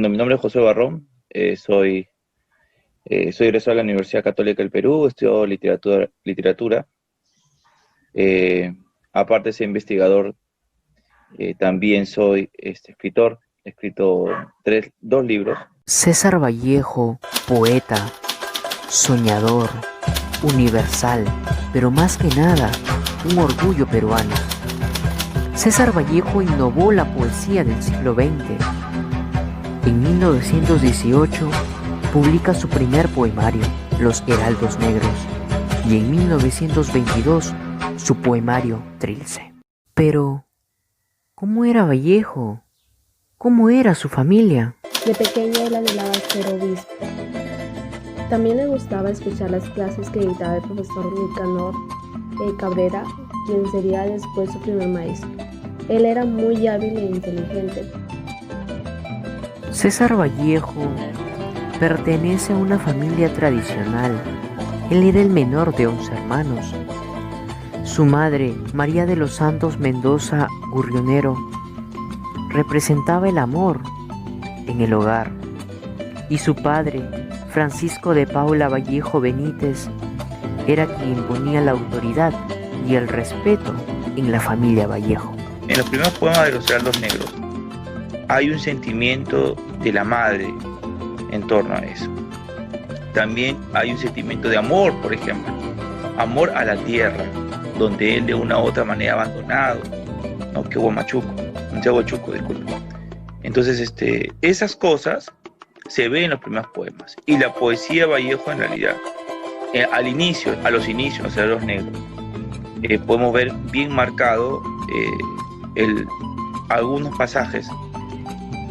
Bueno, mi nombre es José Barrón, soy egresado de la Universidad Católica del Perú, estudio literatura. Eh, Aparte de ser investigador, también soy escritor. He escrito dos libros. César Vallejo, poeta, soñador, universal, pero más que nada, un orgullo peruano. César Vallejo innovó la poesía del siglo XX. En 1918 publica su primer poemario, Los Heraldos Negros, y en 1922 su poemario Trilce. Pero, ¿cómo era Vallejo? ¿Cómo era su familia? De pequeña él anhelaba ser obispo. También le gustaba escuchar las clases que dictaba el profesor Nicanor Cabrera, quien sería después su primer maestro. Él era muy hábil e inteligente. César Vallejo pertenece a una familia tradicional. Él era el menor de 11 hermanos. Su madre, María de los Santos Mendoza Gurrionero, representaba el amor en el hogar, y su padre, Francisco de Paula Vallejo Benítez, era quien imponía la autoridad y el respeto en la familia Vallejo. En los primeros poemas de Los Heraldos Negros hay un sentimiento de la madre en torno a eso. También hay un sentimiento de amor, por ejemplo, amor a la tierra, donde él de una u otra manera abandonado, ¿no? Que Huamachuco, disculpe. Entonces, esas cosas se ven en los primeros poemas. Y la poesía de Vallejo, en realidad, a los inicios, Los Heraldos Negros, podemos ver bien marcado algunos pasajes,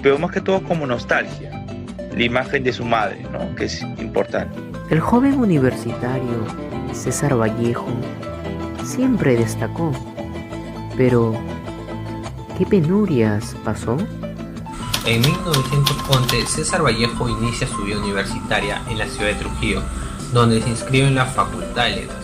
pero más que todo como nostalgia, la imagen de su madre, ¿no? Que es importante. El joven universitario César Vallejo siempre destacó, pero ¿qué penurias pasó? En 1911, César Vallejo inicia su vida universitaria en la ciudad de Trujillo, donde se inscribe en la Facultad de Letras.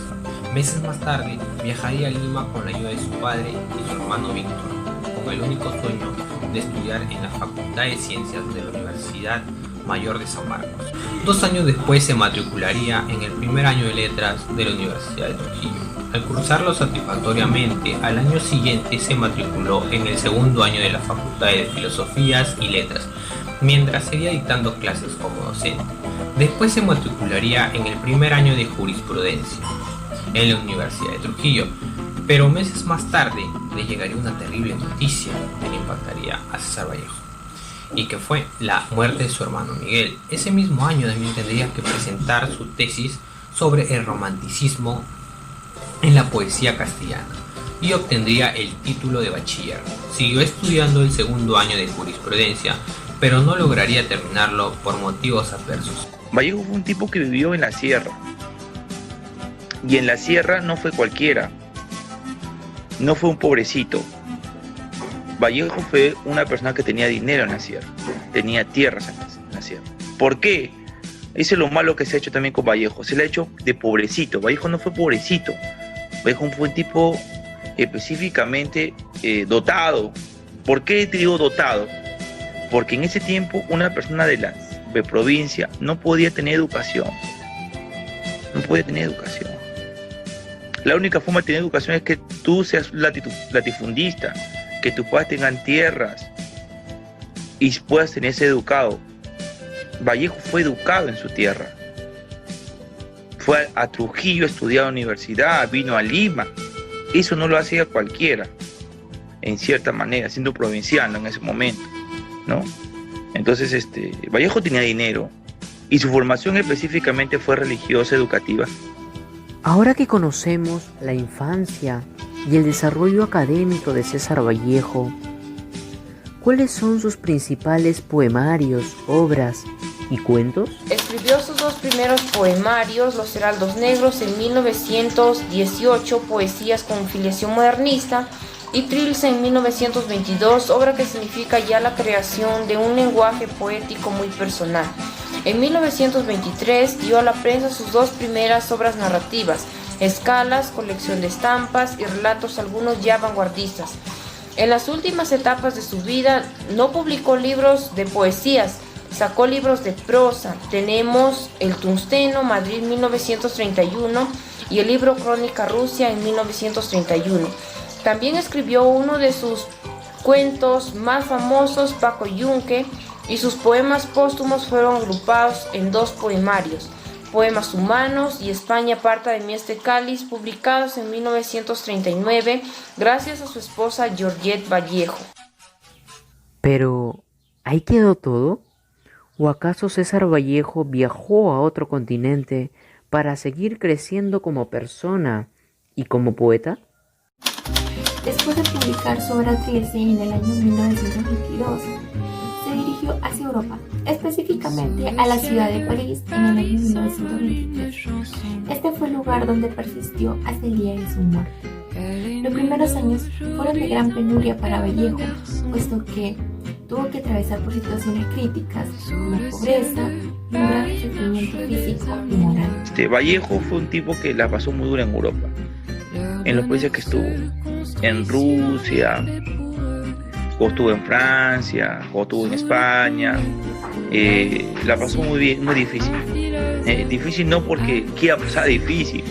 Meses más tarde, viajaría a Lima con la ayuda de su padre y su hermano Víctor, con el único sueño de estudiar en la Facultad de Ciencias de la Universidad Mayor de San Marcos. 2 años después se matricularía en el primer año de Letras de la Universidad de Trujillo. Al cursarlo satisfactoriamente, al año siguiente se matriculó en el segundo año de la Facultad de Filosofías y Letras, mientras seguía dictando clases como docente. Después se matricularía en el primer año de Jurisprudencia en la Universidad de Trujillo, pero meses más tarde le llegaría una terrible noticia que le impactaría a César Vallejo, y que fue la muerte de su hermano Miguel. Ese mismo año también tendría que presentar su tesis sobre el romanticismo en la poesía castellana y obtendría el título de bachiller. Siguió estudiando el segundo año de jurisprudencia, pero no lograría terminarlo por motivos adversos. Vallejo fue un tipo que vivió en la sierra, y en la sierra no fue cualquiera, no fue un pobrecito. Vallejo fue una persona que tenía dinero en la sierra, tenía tierras en la sierra. ¿Por qué? Eso es lo malo que se ha hecho también con Vallejo, se le ha hecho de pobrecito. Vallejo no fue pobrecito, Vallejo fue un tipo específicamente dotado. ¿Por qué te digo dotado? Porque en ese tiempo una persona de provincia no podía tener educación. No podía tener educación. La única forma de tener educación es que tú seas latifundista, que tus padres tengan tierras y puedas tenerse educado. Vallejo fue educado en su tierra. Fue a Trujillo, estudió a la universidad, vino a Lima. Eso no lo hacía cualquiera, en cierta manera, siendo provinciano en ese momento, ¿no? Entonces, Vallejo tenía dinero y su formación específicamente fue religiosa, educativa. Ahora que conocemos la infancia y el desarrollo académico de César Vallejo, ¿cuáles son sus principales poemarios, obras y cuentos? Escribió sus 2 primeros poemarios, Los Heraldos Negros, en 1918, poesías con filiación modernista, y Trilce en 1922, obra que significa ya la creación de un lenguaje poético muy personal. En 1923 dio a la prensa sus 2 primeras obras narrativas, Escalas, colección de estampas y relatos algunos ya vanguardistas. En las últimas etapas de su vida no publicó libros de poesías, Sacó libros de prosa. Tenemos El Tungsteno, Madrid 1931, y el libro Crónica Rusia en 1931. También escribió uno de sus cuentos más famosos, Paco Yunque, y sus poemas póstumos fueron agrupados en 2 poemarios, Poemas Humanos y España parta de mí este cáliz, publicados en 1939 gracias a su esposa Georgette Vallejo. Pero, ¿ahí quedó todo? ¿O acaso César Vallejo viajó a otro continente para seguir creciendo como persona y como poeta? Después de publicar su obra Trilce en el año 1922, se dirigió hacia Europa, específicamente a la ciudad de París en el año 1923. Este fue el lugar donde persistió hasta el día de su muerte. Los primeros años fueron de gran penuria para Vallejo, puesto que tuvo que atravesar por situaciones críticas como pobreza y un gran sufrimiento físico y moral. Vallejo fue un tipo que la pasó muy dura en Europa, en los países que estuvo, en Rusia, o estuvo en Francia, o estuvo en España. La pasó muy bien, muy difícil. Difícil no porque quiera pasar difícil,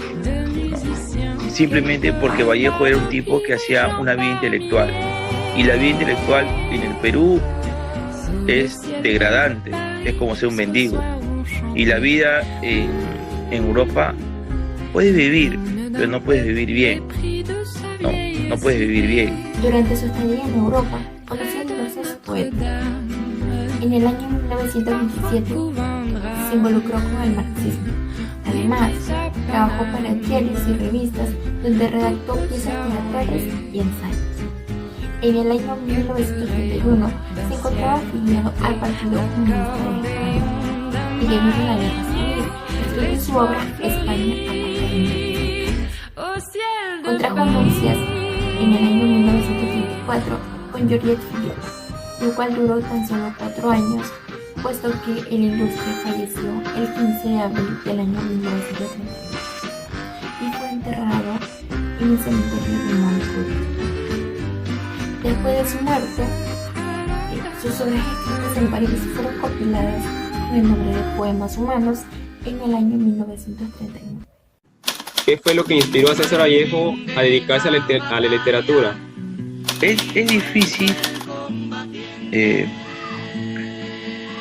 no. Simplemente porque Vallejo era un tipo que hacía una vida intelectual, y la vida intelectual en el Perú es degradante, es como ser un mendigo, y la vida en Europa puedes vivir, pero no puedes vivir bien, no puedes vivir bien. Durante su estadía en Europa conoció a diversos poetas. En el año 1927 se involucró con el marxismo. Además, trabajó para diarios y revistas donde redactó piezas teatrales y ensayos. En el año 1931 se encontraba afiliado al Partido Comunista de España y debido a la guerra civil escribió su obra España aparta de mí. Contrajo nupcias en el año 1934 con Georgette Filleul, lo cual duró tan solo 4 años, puesto que el ilustre falleció el 15 de abril del año 1932 y fue enterrado en el cementerio de Montjuic. Después de su muerte, sus obras escritas en París fueron compiladas con el nombre de Poemas Humanos en el año 1931. ¿Qué fue lo que inspiró a César Vallejo a dedicarse a la literatura? Es difícil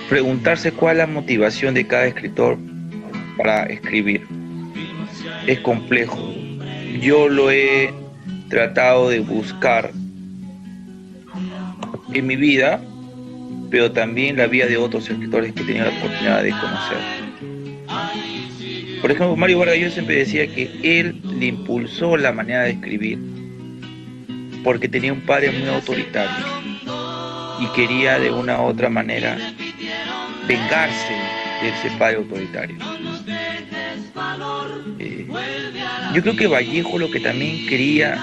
preguntarse cuál es la motivación de cada escritor para escribir. Es complejo. Yo lo he tratado de buscar en mi vida, pero también la vida de otros escritores que he tenido la oportunidad de conocer. Por ejemplo, Mario Vargas Llosa siempre decía que él le impulsó la manera de escribir porque tenía un padre muy autoritario y quería de una u otra manera vengarse de ese padre autoritario. Yo creo que Vallejo lo que también quería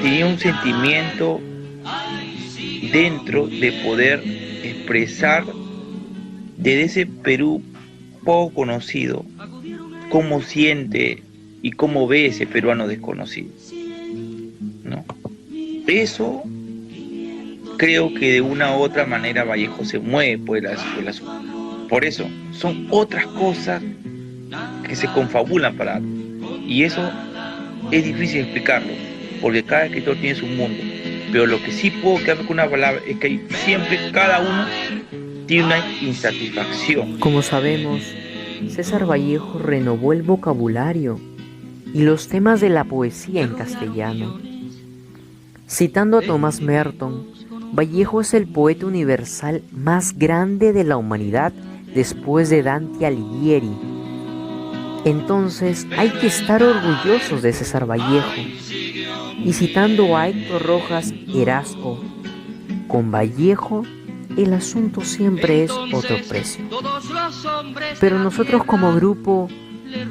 tenía un sentimiento dentro de poder expresar desde ese Perú poco conocido cómo siente y cómo ve ese peruano desconocido, ¿no? Eso creo que de una u otra manera Vallejo se mueve por eso son otras cosas que se confabulan para algo, y eso es difícil explicarlo porque cada escritor tiene su mundo. Pero lo que sí puedo quedarme con una palabra es que siempre cada uno tiene una insatisfacción. Como sabemos, César Vallejo renovó el vocabulario y los temas de la poesía en castellano. Citando a Thomas Merton, Vallejo es el poeta universal más grande de la humanidad después de Dante Alighieri. Entonces hay que estar orgullosos de César Vallejo. Y citando a Héctor Rojas Erasco, con Vallejo el asunto siempre es otro precio. Pero nosotros como grupo,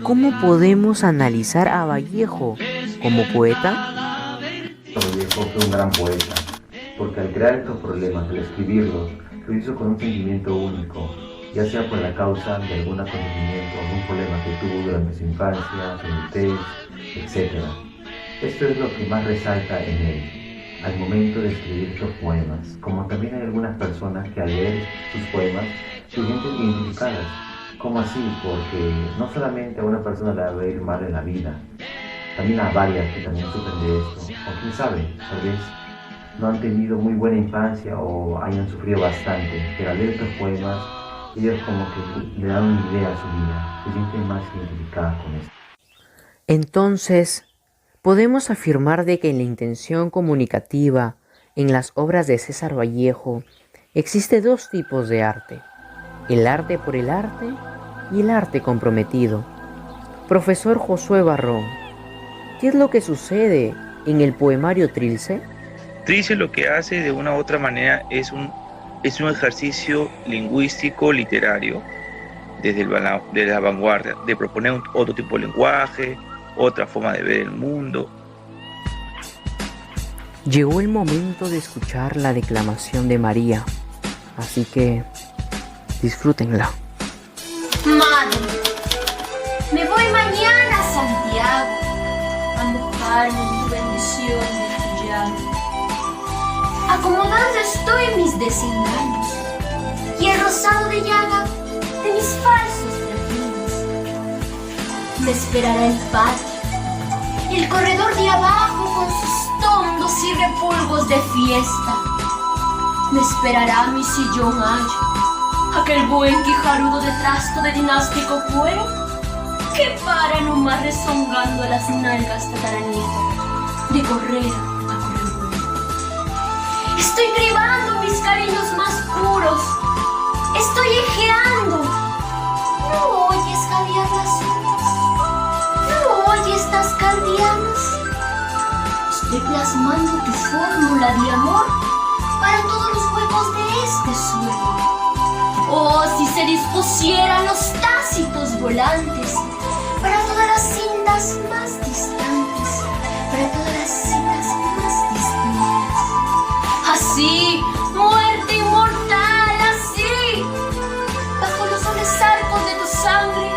¿cómo podemos analizar a Vallejo como poeta? Vallejo fue un gran poeta, porque al crear estos problemas, al escribirlos, lo hizo con un sentimiento único, ya sea por la causa de algún acontecimiento, algún problema que tuvo durante su infancia, su niñez, etc. Esto es lo que más resalta en él, al momento de escribir estos poemas, como también hay algunas personas que al leer sus poemas se sienten identificadas. ¿Cómo así? Porque no solamente a una persona le va a ir mal en la vida, también a varias que también sufren de esto, o quién sabe, tal vez no han tenido muy buena infancia o hayan sufrido bastante, pero al leer estos poemas ellos como que le dan una idea a su vida, se sienten más identificadas con esto. Entonces, podemos afirmar de que en la intención comunicativa, en las obras de César Vallejo, existe dos tipos de arte: el arte por el arte y el arte comprometido. Profesor Josué Barrón, ¿qué es lo que sucede en el poemario Trilce? Trilce lo que hace de una u otra manera es un ejercicio lingüístico literario desde la vanguardia, de proponer otro tipo de lenguaje, otra forma de ver el mundo. Llegó el momento de escuchar la declamación de María, así que disfrútenla. Madre, me voy mañana a Santiago a mojarme en tu bendición de tu llave. Acomodando estoy mis desengaños y el rosado de llaga de mis falsos trajines. Me esperará el patio y el corredor de abajo con sus tondos y repulgos de fiesta. Me esperará mi sillón ayo, aquel buen quijarudo de trasto de dinástico cuero que para nomás rezongando a las nalgas tataranietas de correr a correr vuelo. Estoy privando mis cariños más puros, estoy ejeando. ¿No oyes jadear las olas? ¿No oyes estas caldeanas? Estoy plasmando tu fórmula de amor para todos los huecos de este suelo. Oh, si se dispusieran los tácitos volantes para todas las cintas más distantes, para todas las cintas más distintas. Así, muerte inmortal, así, bajo los dobles arcos de tu sangre,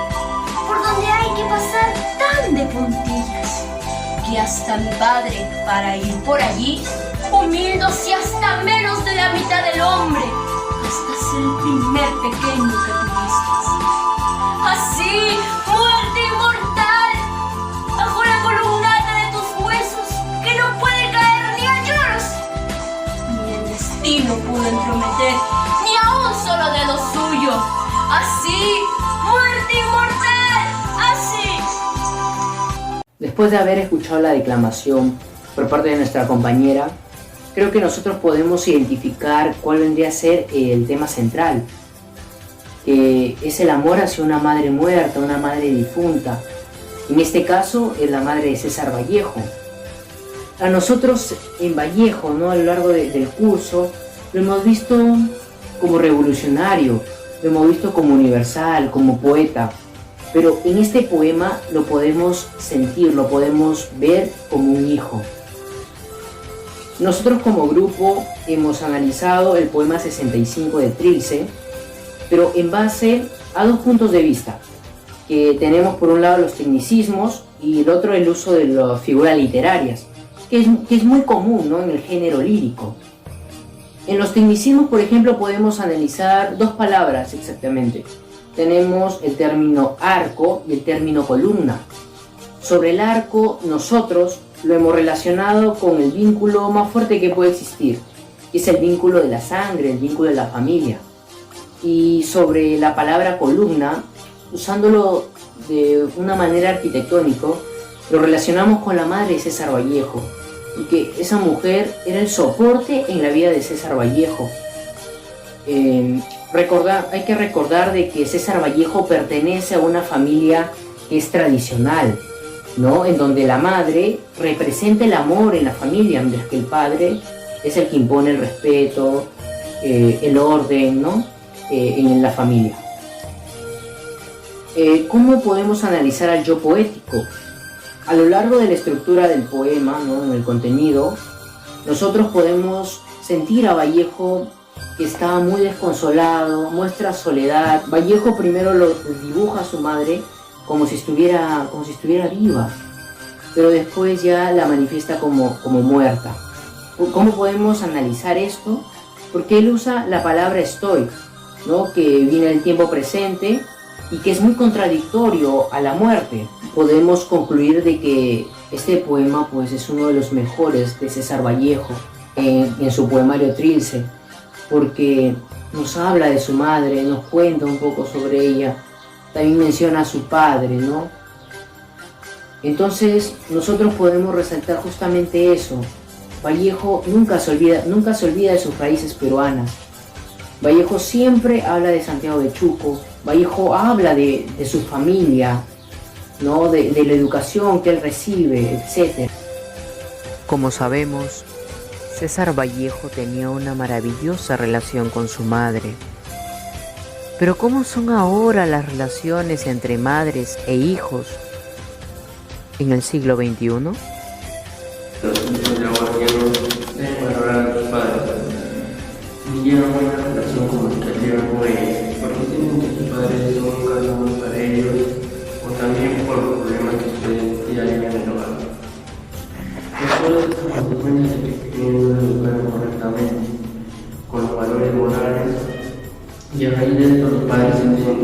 por donde hay que pasar tan de puntillas, que hasta mi padre, para ir por allí, humildándose hasta menos de la mitad del hombre, hasta ser el primer pequeño que tuviste. Así, muerte inmortal, bajo la columnata de tus huesos, que no puede caer ni a lloros, ni el destino pudo entrometer ni a un solo dedo suyo. Así, muerte inmortal, así. Después de haber escuchado la declamación por parte de nuestra compañera, creo que nosotros podemos identificar cuál vendría a ser el tema central, que es el amor hacia una madre muerta, una madre difunta. En este caso es la madre de César Vallejo. A nosotros en Vallejo, ¿no?, a lo largo del curso, lo hemos visto como revolucionario, lo hemos visto como universal, como poeta, pero en este poema lo podemos sentir, lo podemos ver como un hijo. Nosotros como grupo hemos analizado el poema 65 de Trilce, pero en base a dos puntos de vista, que tenemos por un lado los tecnicismos y el otro el uso de las figuras literarias, que es muy común, ¿no?, en el género lírico. En los tecnicismos, por ejemplo, podemos analizar dos palabras exactamente. Tenemos el término arco y el término columna. Sobre el arco, nosotros lo hemos relacionado con el vínculo más fuerte que puede existir, que es el vínculo de la sangre, el vínculo de la familia. Y sobre la palabra columna, usándolo de una manera arquitectónica, lo relacionamos con la madre de César Vallejo, y que esa mujer era el soporte en la vida de César Vallejo. Hay que recordar de que César Vallejo pertenece a una familia que es tradicional, ¿no?, en donde la madre representa el amor en la familia, mientras que el padre es el que impone el respeto, el orden, ¿no?, en la familia. ¿Cómo podemos analizar al yo poético? A lo largo de la estructura del poema, ¿no?, en el contenido, nosotros podemos sentir a Vallejo que estaba muy desconsolado, muestra soledad. Vallejo primero lo dibuja a su madre como si estuviera viva, pero después ya la manifiesta como muerta. ¿Cómo podemos analizar esto? Porque él usa la palabra estoy, ¿no? Que viene del tiempo presente y que es muy contradictorio a la muerte. Podemos concluir de que este poema pues, es uno de los mejores de César Vallejo en su poemario Trilce, porque nos habla de su madre, nos cuenta un poco sobre ella, también menciona a su padre, ¿no? Entonces nosotros podemos resaltar justamente eso. Vallejo nunca se olvida de sus raíces peruanas. Vallejo siempre habla de Santiago de Chuco. Vallejo habla de su familia, ¿no? de la educación que él recibe, etc. Como sabemos, César Vallejo tenía una maravillosa relación con su madre. Pero ¿cómo son ahora las relaciones entre madres e hijos en el siglo XXI? Los hijos de ahora ya no deben valorar a sus padres, ni llevan buena relación comunicativa con ellos, porque sienten que sus padres son un caso más para ellos, o también por los problemas que suceden diariamente en el hogar. Después de estas consecuencias de que no educar correctamente, con los valores morales, y a raíz de esto los padres sienten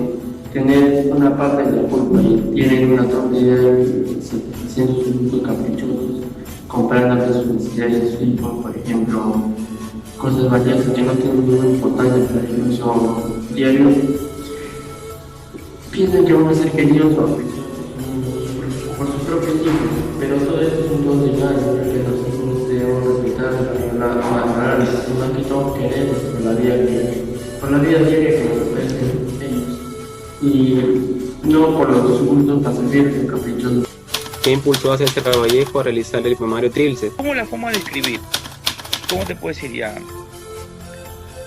tener una parte de la culpa y tienen una tonta idea de haciendo sus gustos caprichosos, comprando las necesidades de su hijo, por ejemplo, cosas valiosas que no tienen ninguna importancia para el uso diario, piensan que van a ser queridos o apreciados por sus propios hijos, pero todo esto es un don de gana, que los hijos debemos respetar, valorar, y más que todo querer por la vida diaria que nos ofrecen ellos, y no por los gustos pasajeros y caprichosos. ¿Qué impulsó a César Vallejo a realizar el poemario Trilce? ¿Cómo la forma de escribir? ¿Cómo te puedo decir ya?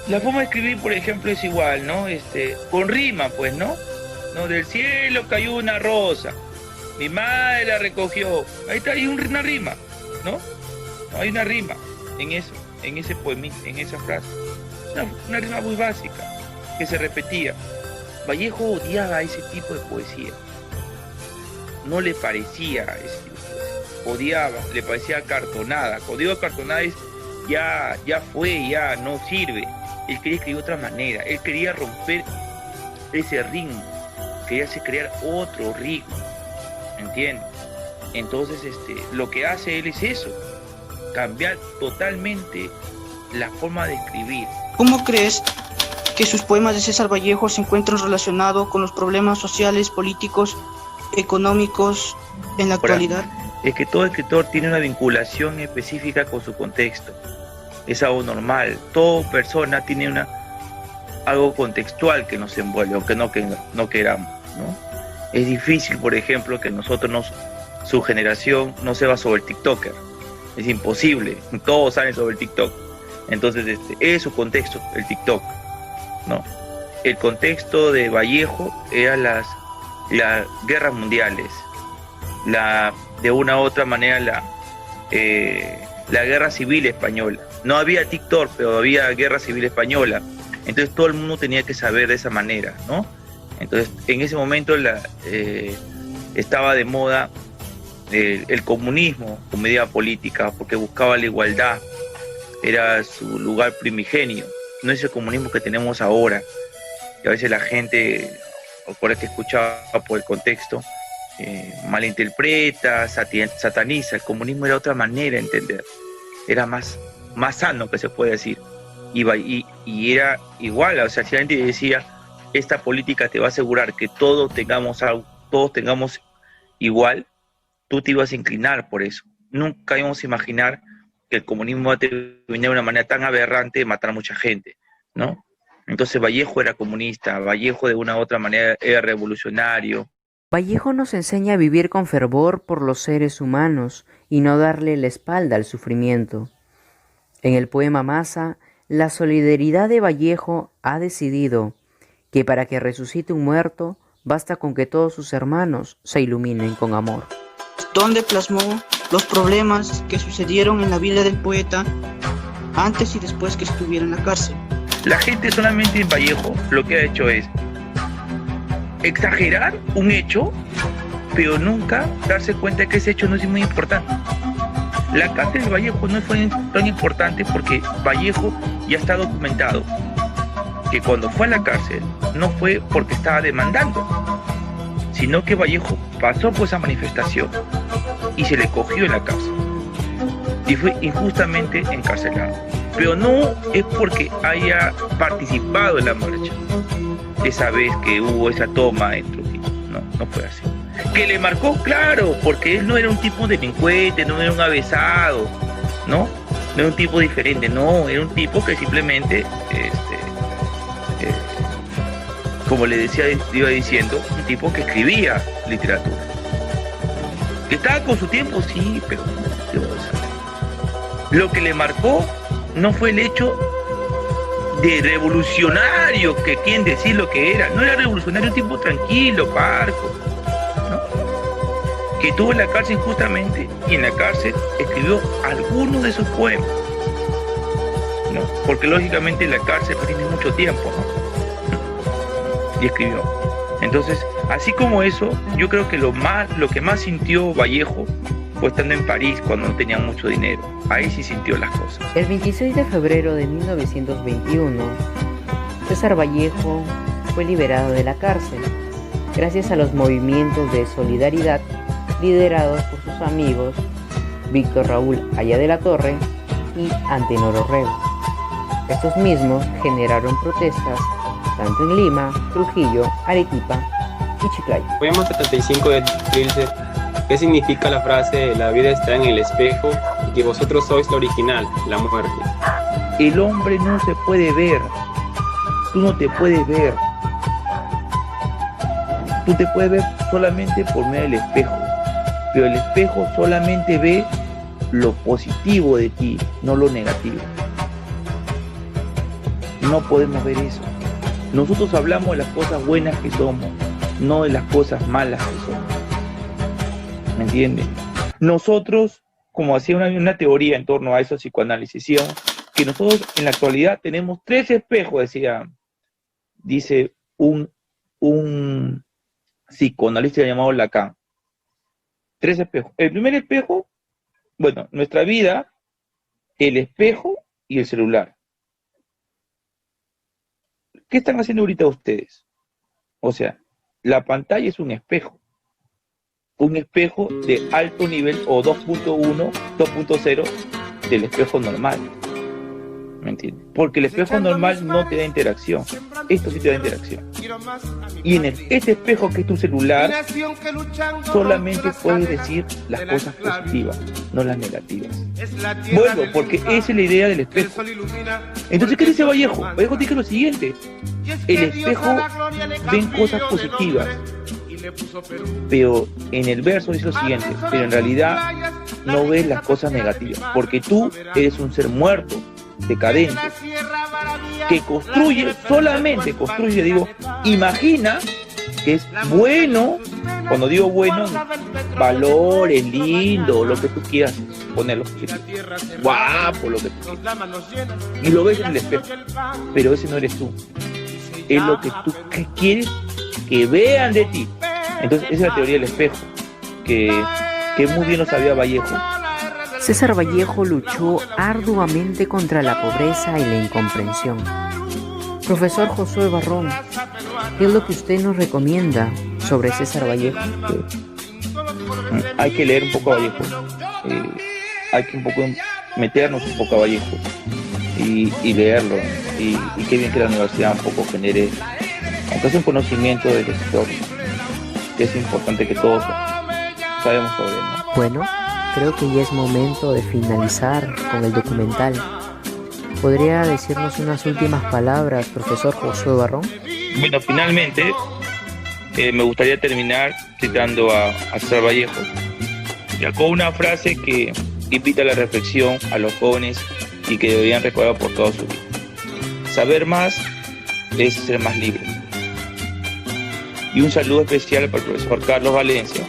La forma de escribir, por ejemplo, es igual, ¿no? Con rima, pues, ¿no? No, del cielo cayó una rosa, mi madre la recogió. Ahí está, hay una rima, ¿no? Hay una rima en eso, en ese poema, en esa frase. Una rima muy básica, que se repetía. Vallejo odiaba ese tipo de poesía. No le parecía ese tipo de poesía. Odiaba, le parecía acartonada. Cuando digo acartonada es ya fue, ya no sirve. Él quería escribir de otra manera. Él quería romper ese ritmo. Quería crear otro ritmo. ¿Entiendes? Entonces, lo que hace él es eso. Cambiar totalmente la forma de escribir. ¿Cómo crees que sus poemas de César Vallejo se encuentran relacionados con los problemas sociales, políticos, económicos en la actualidad? Es que todo escritor tiene una vinculación específica con su contexto. Es algo normal. Toda persona tiene algo contextual que nos envuelve, aunque no queramos, ¿no? Es difícil, por ejemplo, que su generación no se va sobre el TikToker. Es imposible. Todos saben sobre el TikTok. Entonces, es su contexto, el TikTok, ¿no? El contexto de Vallejo era las guerras mundiales, de una u otra manera la guerra civil española. No había TikTok, pero había guerra civil española. Entonces todo el mundo tenía que saber de esa manera, ¿no? Entonces en ese momento estaba de moda el comunismo como medida política, porque buscaba la igualdad, era su lugar primigenio. No es el comunismo que tenemos ahora, que a veces la gente, por el que escuchaba por el contexto, malinterpreta, sataniza. El comunismo era otra manera de entender, era más sano, que se puede decir, y era igual. O sea, si la gente decía, esta política te va a asegurar que todos tengamos igual, tú te ibas a inclinar por eso. Nunca íbamos a imaginar que el comunismo va a terminar de una manera tan aberrante de matar a mucha gente, ¿no? Entonces Vallejo era comunista, Vallejo de una u otra manera era revolucionario. Vallejo nos enseña a vivir con fervor por los seres humanos y no darle la espalda al sufrimiento. En el poema Masa, la solidaridad de Vallejo ha decidido que para que resucite un muerto, basta con que todos sus hermanos se iluminen con amor. Donde plasmó los problemas que sucedieron en la vida del poeta antes y después que estuviera en la cárcel. La gente solamente en Vallejo lo que ha hecho es exagerar un hecho, pero nunca darse cuenta que ese hecho no es muy importante. La cárcel de Vallejo no fue tan importante porque Vallejo ya está documentado que cuando fue a la cárcel no fue porque estaba demandando, sino que Vallejo pasó por esa manifestación y se le cogió en la cárcel y fue injustamente encarcelado. Pero no es porque haya participado en la marcha esa vez que hubo esa toma en Trujillo, no fue así. Que le marcó, claro, porque él no era un tipo delincuente, no era un avesado, no era un tipo diferente, no, era un tipo que simplemente, como le decía, iba diciendo, un tipo que escribía literatura. Que estaba con su tiempo, sí, pero lo que le marcó no fue el hecho de revolucionario, que quieren decir lo que era. No era revolucionario, un tipo tranquilo, parco, ¿no? Que estuvo en la cárcel injustamente y en la cárcel escribió algunos de sus poemas, ¿no? Porque lógicamente en la cárcel tiene mucho tiempo, ¿no? Y escribió. Entonces, así como eso, yo creo que lo que más sintió Vallejo fue estando en París cuando no tenía mucho dinero. Ahí sí sintió las cosas. El 26 de febrero de 1921, César Vallejo fue liberado de la cárcel, gracias a los movimientos de solidaridad liderados por sus amigos Víctor Raúl Haya de la Torre y Antenor Orrego. Estos mismos generaron protestas tanto en Lima, Trujillo, Arequipa y Chiclayo. Poema 75 de Trilce. ¿Qué significa la frase "la vida está en el espejo y que vosotros sois la original, la muerte"? El hombre no se puede ver. Tú no te puedes ver. Tú te puedes ver solamente por medio del espejo. Pero el espejo solamente ve lo positivo de ti, no lo negativo. No podemos ver eso. Nosotros hablamos de las cosas buenas que somos, no de las cosas malas que somos. ¿Me entienden? Nosotros, como hacía una teoría en torno a eso, psicoanálisis, decíamos que nosotros en la actualidad tenemos 3 espejos, dice un psicoanalista llamado Lacan. 3 espejos. El primer espejo, bueno, nuestra vida, el espejo y el celular. ¿Qué están haciendo ahorita ustedes? O sea, la pantalla es un espejo de alto nivel o 2.1, 2.0 del espejo normal. ¿Me entiendes? Porque el espejo normal no te da interacción. Esto sí te da interacción. Y en este espejo que es tu celular, solamente puedes decir las cosas positivas, no las negativas. Bueno, porque esa es la idea del espejo. Entonces, ¿qué dice Vallejo? Vallejo dice lo siguiente: el espejo ven cosas positivas, pero en el verso dice lo siguiente: pero en realidad no ves las cosas negativas, porque tú eres un ser muerto, decadente, que solamente construye, digo, imagina que es bueno. Cuando digo bueno, valores, lindo, lo que tú quieras ponerlo, guapo, lo que tú quieras, y lo ves en el espejo, pero ese no eres tú, es lo que tú quieres que vean de ti. Entonces esa es la teoría del espejo, que muy bien lo sabía Vallejo. César Vallejo luchó arduamente contra la pobreza y la incomprensión. Profesor Josué Barrón, ¿qué es lo que usted nos recomienda sobre César Vallejo? Hay que leer un poco a Vallejo, hay que un poco meternos un poco a Vallejo y leerlo, y qué bien que la universidad un poco genere, aunque sea un conocimiento de la historia, que es importante que todos sabemos sobre él, ¿no? Bueno, creo que ya es momento de finalizar con el documental. ¿Podría decirnos unas últimas palabras, profesor Josué Barrón? Bueno, finalmente me gustaría terminar citando a César Vallejo, con una frase que invita a la reflexión a los jóvenes y que deberían recordar por toda su vida: saber más es ser más libre. Y un saludo especial para el profesor Carlos Valencia,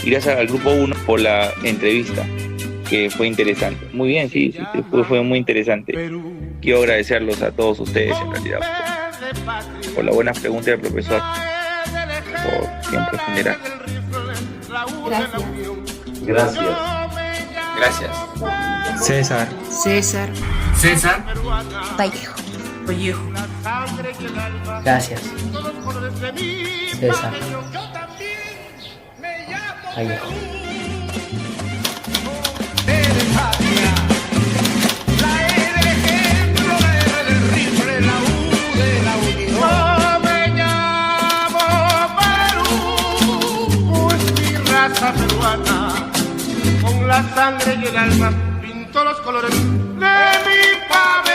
y gracias al Grupo 1 por la entrevista, que fue interesante. Muy bien, sí, fue muy interesante. Quiero agradecerlos a todos ustedes, en realidad, por la buena pregunta del profesor, por siempre generar. Gracias. Gracias. Gracias. César. César. César. Vallejo. Vallejo. Gracias. César. Vallejo. Peruana, con la sangre y el alma pinto los colores de mi pabellón.